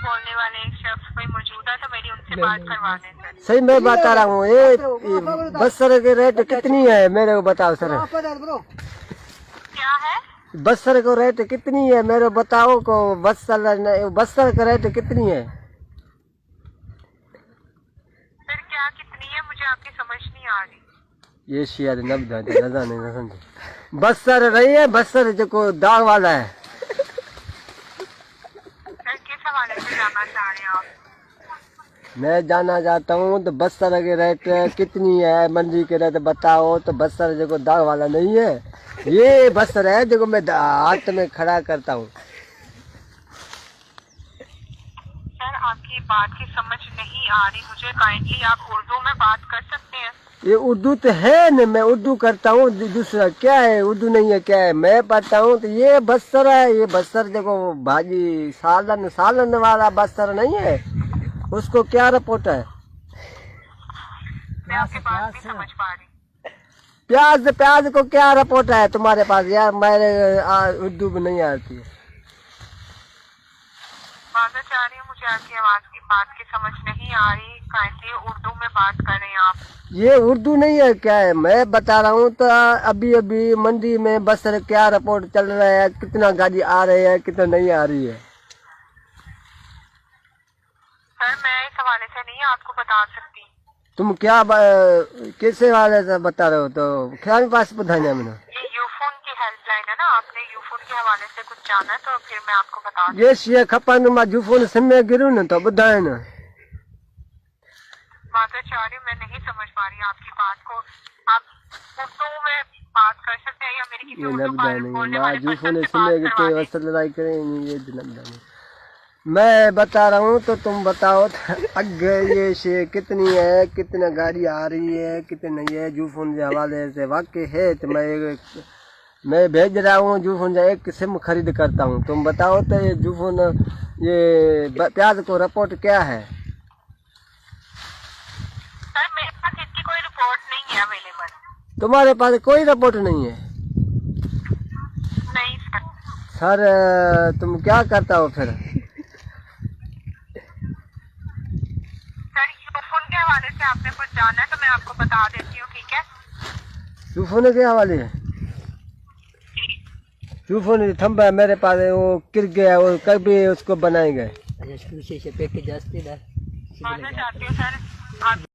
बोलने वाले एक शख्स कोई मौजूद है तो मेरी उनसे बात करवा दें सर। सही मैं बता रहा हूँ, ये बस्तर के रेट कितनी है मेरे को बताओ सर। क्या है? बस्तर को रेट कितनी है मेरे बताओ को। बस्तर का रेट कितनी है सर? क्या कितनी है, मुझे आपकी समझ नहीं आ रही। ये शायद नहीं बस्तर नहीं है, बस्तर जो दाग वाला है। सर किस हवाले से जानना चाह रहे हैं आप? मैं जानना चाहता हूँ तो बस्तर के रेट कितनी है, मंडी के रेट बताओ। तो बस्तर जो दाग वाला नहीं है, ये बस्तर है जो मैं हाथ में खड़ा करता हूँ। सर आपकी बात की समझ नहीं आ रही मुझे, काइंडली आप उर्दू में बात कर सकते हैं? ये उर्दू तो है न, मैं उर्दू करता हूँ। दूसरा क्या है, उर्दू नहीं है क्या है, मैं पढ़ता हूँ। तो ये बस्तर है, ये बस्तर देखो भाजी सालन सालन वाला बस्तर नहीं है, उसको क्या रिपोर्ट है। मैं आपकी बात नहीं समझ पा रही। प्याज प्याज को क्या रिपोर्ट है तुम्हारे पास यार, मेरे उर्दू में नहीं आती है। माजरत चाह रही हूँ, मुझे आपकी आवाज की बात की समझ नहीं आ रही, काइंडली उर्दू में बात करें आप। ये उर्दू नहीं है क्या है, मैं बता रहा हूँ। तो अभी अभी मंडी में बस्तर क्या रिपोर्ट चल रहा है, कितना गाड़ी आ रही है कितना नहीं आ रही है। सर मैं इस हवाले से नहीं आपको बता सकती। तुम क्या कैसे वाले से बता रहे हो। तो क्या पास बताना मैंने, ये यूफोन की हेल्पलाइन है ना, आपने यूफोन के हवाले से कुछ जाना है तो फिर मैं आपको बता दूँ। ये शे खपन मां जूफोन समय गिरू न तो बुधाए न। माजरत चाह रही हूँ, मैं नहीं समझ पा रही आपकी बात को। आप उर्दू में बात कर सकते हैं या मेरी किसी ये उर्दू नब्दा बोलने नहीं वाले जूफोन पर्सन से समय बात के करवा दें। वसल लड़ाई करेंगे, ये नब्दा नहीं। मैं बता रहा हूँ तो तुम बताओ अगे ये शे कितनी है, कितना गाड़ी आ रही है कितनी नहीं है। जूफोन के हवाले से वाकई है तो मैं भेज रहा हूँ। जूफोन का एक सिम खरीद करता हूँ। तुम बताओ तो ये जूफोन ये प्याज को रिपोर्ट क्या है। सर मेरे पास इसकी कोई रिपोर्ट नहीं है अवेलेबल। तुम्हारे पास कोई रिपोर्ट नहीं है। नहीं सर। सर तुम क्या करता हो फिर। सर यूफोन के हवाले से आपने कुछ जाना है तो मैं आपको बता देती हूँ, ठीक है? जूफोन के हवाले है। जूफोन थंबा मेरे पास है, वो गिर गया, वो कभी उसको बनाएंगे। मानना चाहती हूँ सर आप